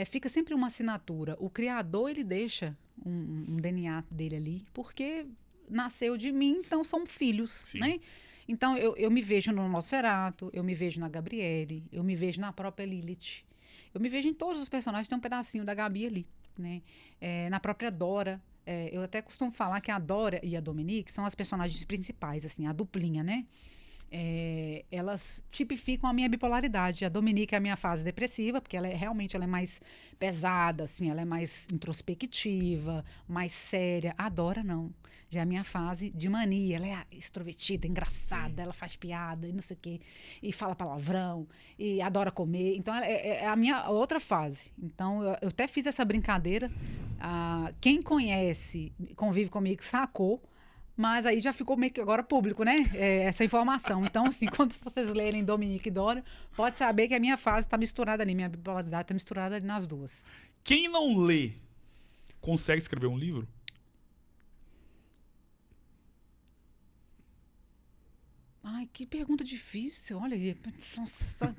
Fica sempre uma assinatura. O criador, ele deixa um DNA dele ali, porque nasceu de mim, então são filhos, Sim. né? Então, eu me vejo no Nosferatu, eu me vejo na Gabriele, eu me vejo na própria Lilith. Eu me vejo em todos os personagens, tem um pedacinho da Gabi ali, né? Na própria Dora. Eu até costumo falar que a Dora e a Dominique são as personagens principais, assim, a duplinha, né? Elas tipificam a minha bipolaridade. A Dominique é a minha fase depressiva, porque realmente ela é mais pesada, assim, ela é mais introspectiva, mais séria. A Dora, não. Já é a minha fase de mania. Ela é extrovertida, engraçada, Sim. ela faz piada e não sei o quê, e fala palavrão, e adora comer. Então, é a minha outra fase. Então, eu até fiz essa brincadeira. Quem conhece, convive comigo, sacou. Mas aí já ficou meio que agora público, né? Essa informação. Então, assim, quando vocês lerem Dominique e Dora, pode saber que a minha fase está misturada ali, minha bipolaridade está misturada ali nas duas. Quem não lê consegue escrever um livro? Ai, que pergunta difícil. Olha aí. Nossa.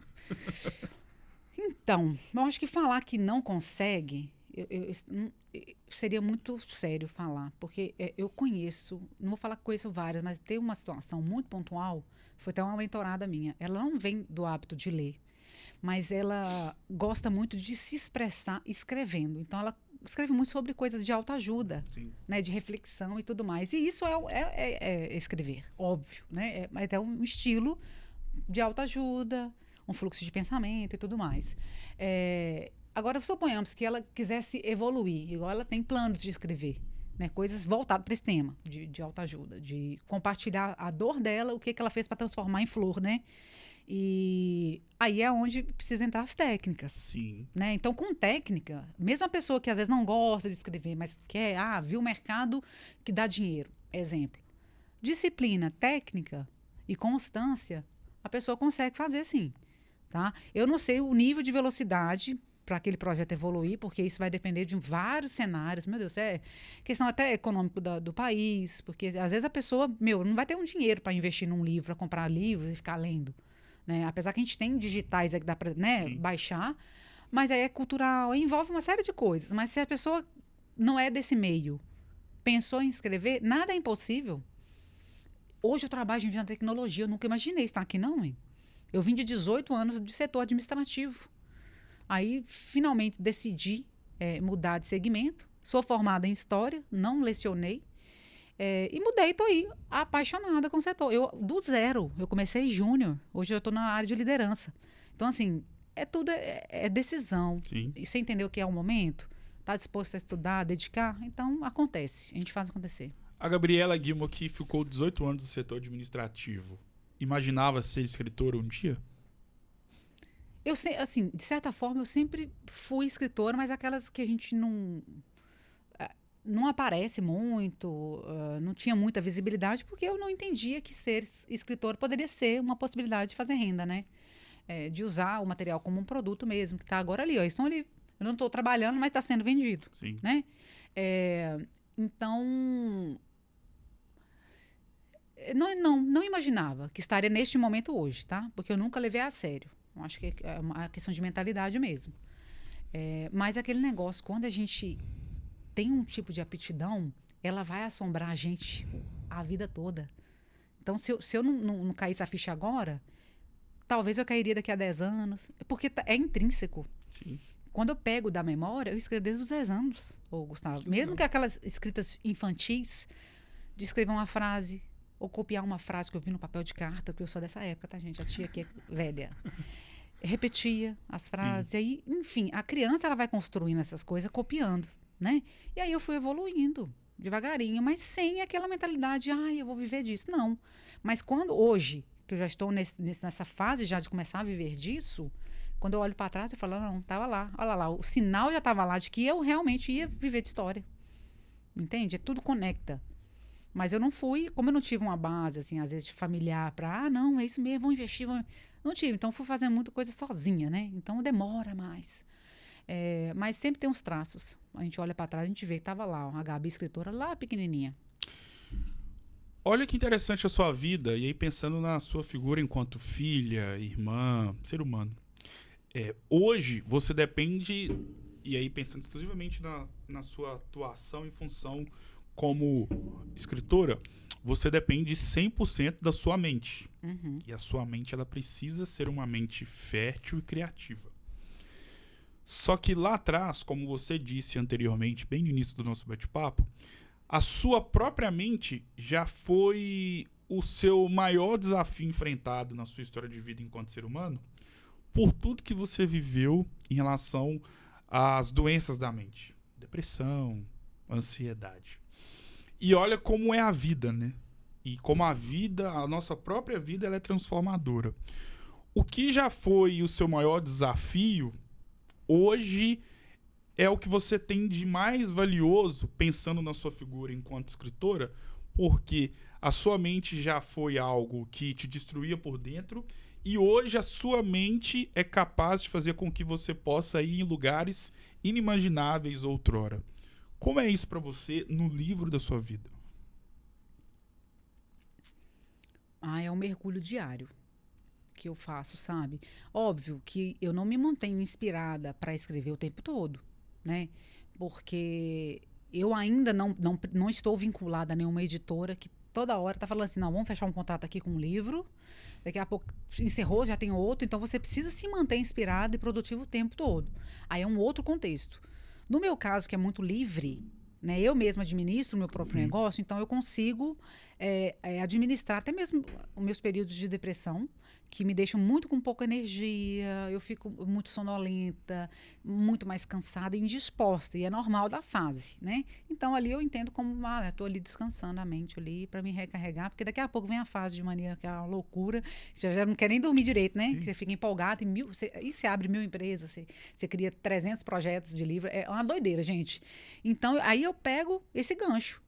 Então, eu acho que falar que não consegue seria muito sério falar, porque eu conheço, não vou falar que conheço várias, mas tem uma situação muito pontual, foi até uma mentorada minha. Ela não vem do hábito de ler, mas ela gosta muito de se expressar escrevendo. Então, ela escreve muito sobre coisas de autoajuda, né, de reflexão e tudo mais. E isso é escrever, óbvio, né? Mas é um estilo de autoajuda, um fluxo de pensamento e tudo mais. Agora, suponhamos que ela quisesse evoluir, igual ela tem planos de escrever, né, coisas voltadas para esse tema de autoajuda, de compartilhar a dor dela, o que ela fez para transformar em flor, né? E aí é onde precisa entrar as técnicas. Sim. Né? Então, com técnica, mesmo a pessoa que às vezes não gosta de escrever, mas quer, viu o mercado que dá dinheiro, exemplo. Disciplina, técnica e constância, a pessoa consegue fazer sim. Tá? Eu não sei o nível de velocidade para aquele projeto evoluir, porque isso vai depender de vários cenários. Meu Deus, é questão até econômica do país, porque às vezes a pessoa, não vai ter um dinheiro para investir num livro, para comprar livros e ficar lendo. Né? Apesar que a gente tem digitais que dá para, né, baixar, mas aí é cultural, envolve uma série de coisas. Mas se a pessoa não é desse meio, pensou em escrever, nada é impossível. Hoje eu trabalho em tecnologia, eu nunca imaginei estar aqui, não, hein? Eu vim de 18 anos de setor administrativo. Aí, finalmente, decidi mudar de segmento. Sou formada em História, não lecionei. E mudei, estou aí, apaixonada com o setor. Do zero, eu comecei júnior. Hoje eu estou na área de liderança. Então, assim, tudo é decisão. Sim. E você entendeu o que é o momento? Está disposto a estudar, dedicar? Então, acontece. A gente faz acontecer. A Gabriela Gilmore, que ficou 18 anos no setor administrativo, imaginava ser escritora um dia? Eu sei, assim, de certa forma, eu sempre fui escritora, mas aquelas que a gente não aparece muito, não tinha muita visibilidade, porque eu não entendia que ser escritor poderia ser uma possibilidade de fazer renda, né? De usar o material como um produto mesmo, que está agora ali, ó, estão ali. Eu não estou trabalhando, mas está sendo vendido. Sim. Né? Então, não imaginava que estaria neste momento hoje, tá? Porque eu nunca levei a sério. Eu acho que é uma questão de mentalidade mesmo. Mas aquele negócio, quando a gente tem um tipo de aptidão, ela vai assombrar a gente a vida toda. Então, se eu não caísse a ficha agora, talvez eu cairia daqui a 10 anos, porque é intrínseco. Sim. Quando eu pego da memória, eu escrevo desde os 10 anos, Gustavo. Mesmo que aquelas escritas infantis, de escrever uma frase, ou copiar uma frase que eu vi no papel de carta, porque eu sou dessa época, tá, gente? A tia aqui é velha. Repetia as frases. Aí, enfim, a criança ela vai construindo essas coisas, copiando, né? E aí eu fui evoluindo, devagarinho, mas sem aquela mentalidade, eu vou viver disso. Não. Mas hoje, que eu já estou nessa fase já de começar a viver disso, quando eu olho para trás, eu falo, não, estava lá, olha lá, o sinal já estava lá de que eu realmente ia viver de história. Entende? Tudo conecta. Mas eu não fui, como eu não tive uma base, assim, às vezes, familiar, para, não, é isso mesmo, vou investir. Não tive, então fui fazendo muita coisa sozinha, né? Então demora mais. Mas sempre tem uns traços. A gente olha para trás, a gente vê que estava lá, a Gabi, escritora, lá pequenininha. Olha que interessante a sua vida, e aí pensando na sua figura enquanto filha, irmã, ser humano. Hoje, você depende, e aí pensando exclusivamente na sua atuação e função como escritora, você depende 100% da sua mente. Uhum. E a sua mente, ela precisa ser uma mente fértil e criativa. Só que lá atrás, como você disse anteriormente, bem no início do nosso bate-papo, a sua própria mente já foi o seu maior desafio enfrentado na sua história de vida enquanto ser humano, por tudo que você viveu em relação às doenças da mente. Depressão, ansiedade. E olha como é a vida, né? E como a vida, a nossa própria vida, ela é transformadora. O que já foi o seu maior desafio, hoje é o que você tem de mais valioso, pensando na sua figura enquanto escritora, porque a sua mente já foi algo que te destruía por dentro, e hoje a sua mente é capaz de fazer com que você possa ir em lugares inimagináveis outrora. Como é isso para você no livro da sua vida? É um mergulho diário que eu faço, sabe? Óbvio que eu não me mantenho inspirada para escrever o tempo todo, né? Porque eu ainda não estou vinculada a nenhuma editora que toda hora está falando assim, não, vamos fechar um contrato aqui com um livro, daqui a pouco encerrou, já tem outro, então você precisa se manter inspirado e produtivo o tempo todo. Aí é um outro contexto. No meu caso, que é muito livre, né, eu mesma administro o meu próprio negócio, então eu consigo administrar até mesmo os meus períodos de depressão, que me deixam muito com pouca energia, eu fico muito sonolenta, muito mais cansada e indisposta, e é normal da fase, né? Então ali eu entendo como, estou ali descansando a mente ali para me recarregar, porque daqui a pouco vem a fase de mania, que é uma loucura, você já não quer nem dormir direito, né? Que você fica empolgado, e você abre 1000 empresas, você cria 300 projetos de livro, é uma doideira, gente. Então aí eu pego esse gancho,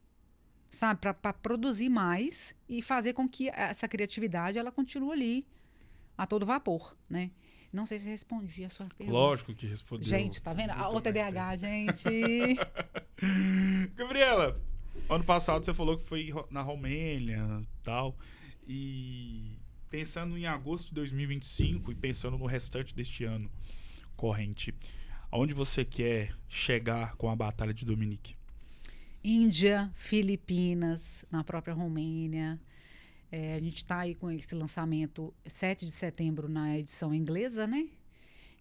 sabe, para produzir mais e fazer com que essa criatividade ela continue ali a todo vapor, né? Não sei se respondi a sua pergunta. Lógico que respondeu. Gente, tá vendo? O TDAH, gente. Gabriela, ano passado você falou que foi na Romênia e tal. E pensando em agosto de 2025 e pensando no restante deste ano corrente, aonde você quer chegar com a Batalha de Dominique? Índia, Filipinas, na própria Romênia. A gente está aí com esse lançamento 7 de setembro na edição inglesa, né?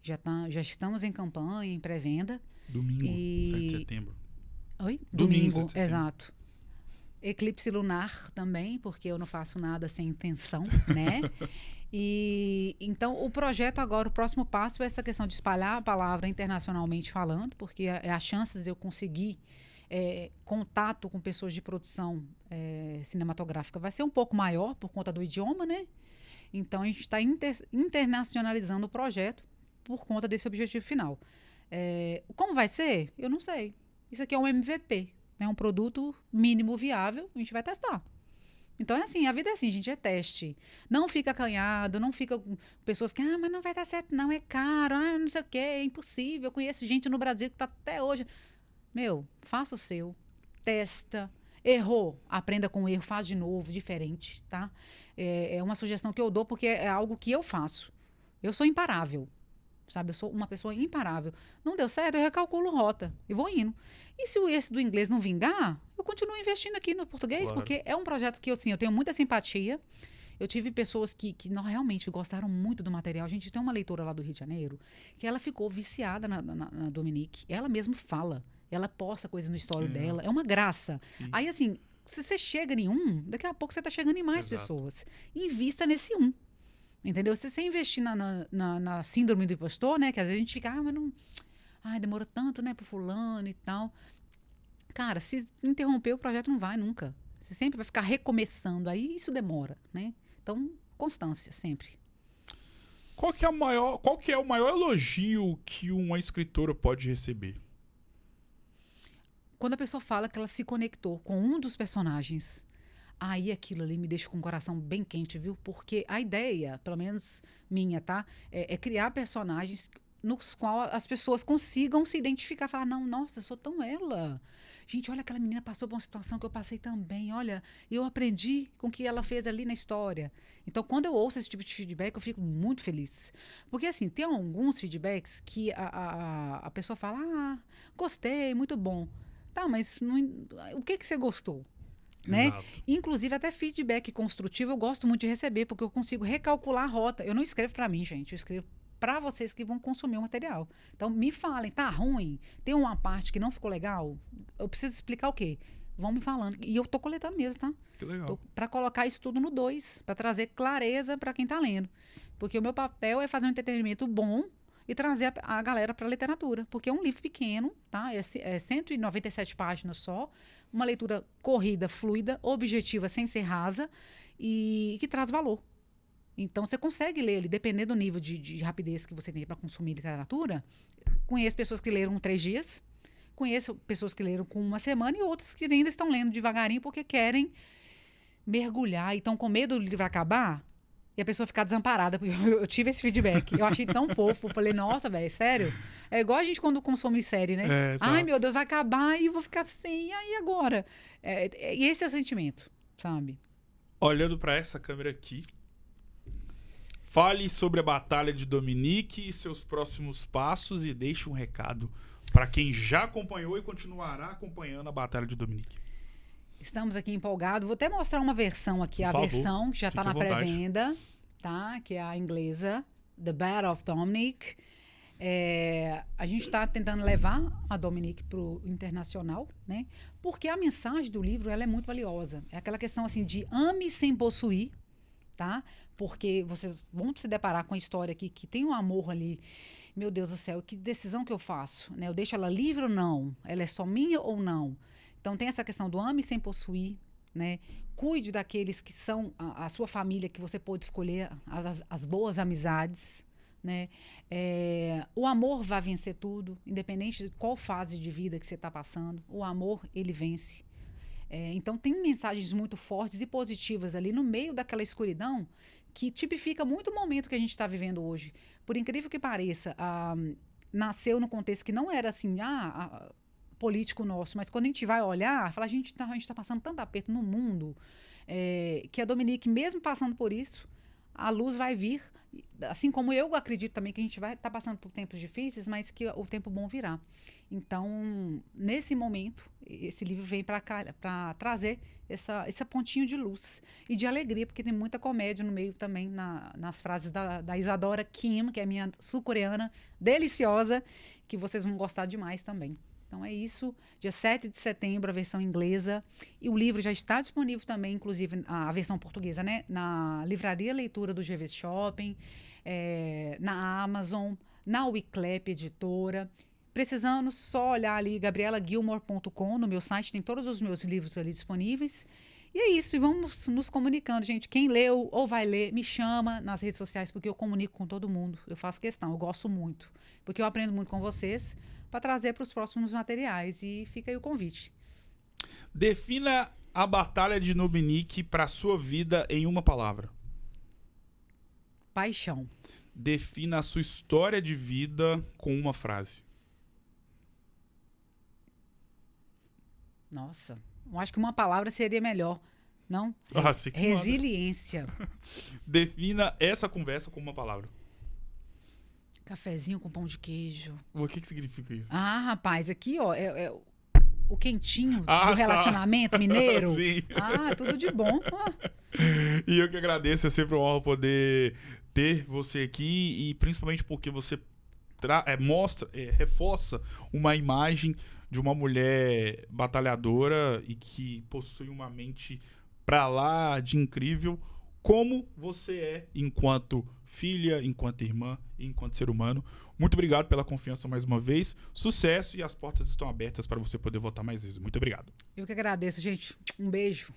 Já estamos em campanha, em pré-venda. Domingo, 7 de setembro. Oi? Domingo, 7 de setembro. Exato. Eclipse lunar também, porque eu não faço nada sem intenção, né? E então o projeto agora, o próximo passo é essa questão de espalhar a palavra internacionalmente falando, porque as chances de eu conseguir contato com pessoas de produção cinematográfica vai ser um pouco maior por conta do idioma, né? Então a gente está internacionalizando o projeto por conta desse objetivo final. Como vai ser? Eu não sei. Isso aqui é um MVP, né? Um produto mínimo viável, a gente vai testar. Então é assim, a vida é assim, gente, é teste. Não fica acanhado, não fica com pessoas que, mas não vai dar certo não, é caro, não sei o quê, é impossível. Eu conheço gente no Brasil que está até hoje... Meu, faça o seu, testa, errou, aprenda com o erro, faz de novo, diferente, tá? É uma sugestão que eu dou porque é algo que eu faço. Eu sou imparável, sabe? Eu sou uma pessoa imparável. Não deu certo, eu recalculo rota e vou indo. E se esse do inglês não vingar, eu continuo investindo aqui no português, claro. Porque é um projeto que eu tenho muita simpatia. Eu tive pessoas que não, realmente gostaram muito do material. A gente tem uma leitora lá do Rio de Janeiro que ela ficou viciada na Dominique. Ela mesma fala. Ela posta coisa no story dela. É uma graça. Sim. Aí, assim, se você chega em um, daqui a pouco você está chegando em mais pessoas. Invista nesse um. Entendeu? Se você investir na síndrome do impostor, né? Que às vezes a gente fica, mas não... demorou tanto, né, pro fulano e tal. Cara, se interromper, o projeto não vai nunca. Você sempre vai ficar recomeçando. Aí isso demora, né? Então, constância, sempre. Qual que é o maior elogio que uma escritora pode receber? Quando a pessoa fala que ela se conectou com um dos personagens, aí aquilo ali me deixa com o coração bem quente, viu? Porque a ideia, pelo menos minha, tá? É criar personagens nos quais as pessoas consigam se identificar, falar, não, nossa, eu sou tão ela. Gente, olha, aquela menina passou por uma situação que eu passei também. Olha, eu aprendi com o que ela fez ali na história. Então, quando eu ouço esse tipo de feedback, eu fico muito feliz. Porque, assim, tem alguns feedbacks que a pessoa fala, gostei, muito bom. Tá, mas o que você gostou? Né? Inclusive, até feedback construtivo eu gosto muito de receber, porque eu consigo recalcular a rota. Eu não escrevo para mim, gente, eu escrevo para vocês que vão consumir o material. Então, me falem, tá ruim? Tem uma parte que não ficou legal? Eu preciso explicar o quê? Vão me falando. E eu tô coletando mesmo, tá? Que legal. Para colocar isso tudo no 2, para trazer clareza para quem tá lendo. Porque o meu papel é fazer um entretenimento bom e trazer a galera para a literatura. Porque é um livro pequeno, tá? É 197 páginas só, uma leitura corrida, fluida, objetiva, sem ser rasa e que traz valor. Então, você consegue ler ele, dependendo do nível de rapidez que você tem para consumir literatura. Conheço pessoas que leram 3 dias, conheço pessoas que leram com 1 semana e outras que ainda estão lendo devagarinho porque querem mergulhar e estão com medo do livro acabar e a pessoa ficar desamparada. Porque eu tive esse feedback. Eu achei tão fofo. Falei, nossa, velho, sério? É igual a gente quando consome série, né? Ai, meu Deus, vai acabar e eu vou ficar assim, e aí agora? E esse é o sentimento, sabe? Olhando para essa câmera aqui, fale sobre a Batalha de Dominique e seus próximos passos e deixe um recado para quem já acompanhou e continuará acompanhando a Batalha de Dominique. Estamos aqui empolgados. Vou até mostrar uma versão aqui, versão que já está na pré-venda, tá? Que é a inglesa, The Battle of Dominique. A gente está tentando levar a Dominique para o internacional, né? Porque a mensagem do livro ela é muito valiosa. É aquela questão assim de ame sem possuir, tá? Porque vocês vão se deparar com a história aqui que tem um amor ali. Meu Deus do céu, que decisão que eu faço? Né? Eu deixo ela livre ou não? Ela é só minha ou não? Então tem essa questão do ame sem possuir, né? Cuide daqueles que são a sua família, que você pode escolher as boas amizades, né? O amor vai vencer tudo, independente de qual fase de vida que você está passando. O amor, ele vence. Então tem mensagens muito fortes e positivas ali no meio daquela escuridão que tipifica muito o momento que a gente está vivendo hoje. Por incrível que pareça, nasceu num contexto que não era assim, político nosso, mas quando a gente vai olhar, fala, a gente tá passando tanto aperto no mundo, que a Dominique, mesmo passando por isso, a luz vai vir, assim como eu acredito também que a gente vai estar passando por tempos difíceis, mas que o tempo bom virá. Então, nesse momento, esse livro vem para trazer esse pontinho de luz e de alegria, porque tem muita comédia no meio também nas frases da Isadora Kim, que é minha sul-coreana deliciosa, que vocês vão gostar demais também. Então é isso, dia 7 de setembro, a versão inglesa. E o livro já está disponível também, inclusive a versão portuguesa, né? Na Livraria Leitura do GV Shopping, na Amazon, na Wiclap Editora. Precisando, só olhar ali gabrielagilmore.com, no meu site tem todos os meus livros ali disponíveis. E é isso, e vamos nos comunicando, gente. Quem leu ou vai ler, me chama nas redes sociais, porque eu comunico com todo mundo. Eu faço questão, eu gosto muito. Porque eu aprendo muito com vocês, para trazer para os próximos materiais. E fica aí o convite. Defina a Batalha de Dominique para a sua vida em uma palavra. Paixão. Defina a sua história de vida com uma frase. Nossa, eu acho que uma palavra seria melhor, não? Resiliência. Defina essa conversa com uma palavra. Cafezinho com pão de queijo. O que significa isso? Rapaz, aqui, ó, o quentinho do relacionamento mineiro. Sim. Tudo de bom. E eu que agradeço, é sempre uma honra poder ter você aqui e principalmente porque você reforça uma imagem de uma mulher batalhadora e que possui uma mente pra lá de incrível, como você é enquanto filha, enquanto irmã e enquanto ser humano. Muito obrigado pela confiança mais uma vez. Sucesso e as portas estão abertas para você poder voltar mais vezes. Muito obrigado. Eu que agradeço, gente. Um beijo.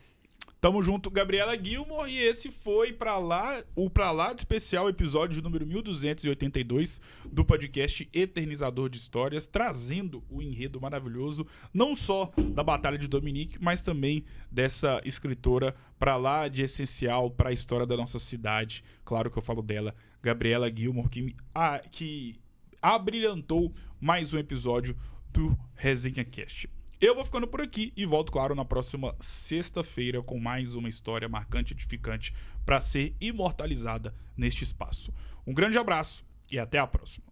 Tamo junto, Gabriela Gilmore, e esse foi o Pra Lá de Especial, episódio número 1282 do podcast Eternizador de Histórias, trazendo o enredo maravilhoso, não só da Batalha de Dominique, mas também dessa escritora pra lá de essencial para a história da nossa cidade. Claro que eu falo dela, Gabriela Gilmore, que abrilhantou mais um episódio do Resenha Cast. Eu vou ficando por aqui e volto, claro, na próxima sexta-feira com mais uma história marcante e edificante para ser imortalizada neste espaço. Um grande abraço e até a próxima.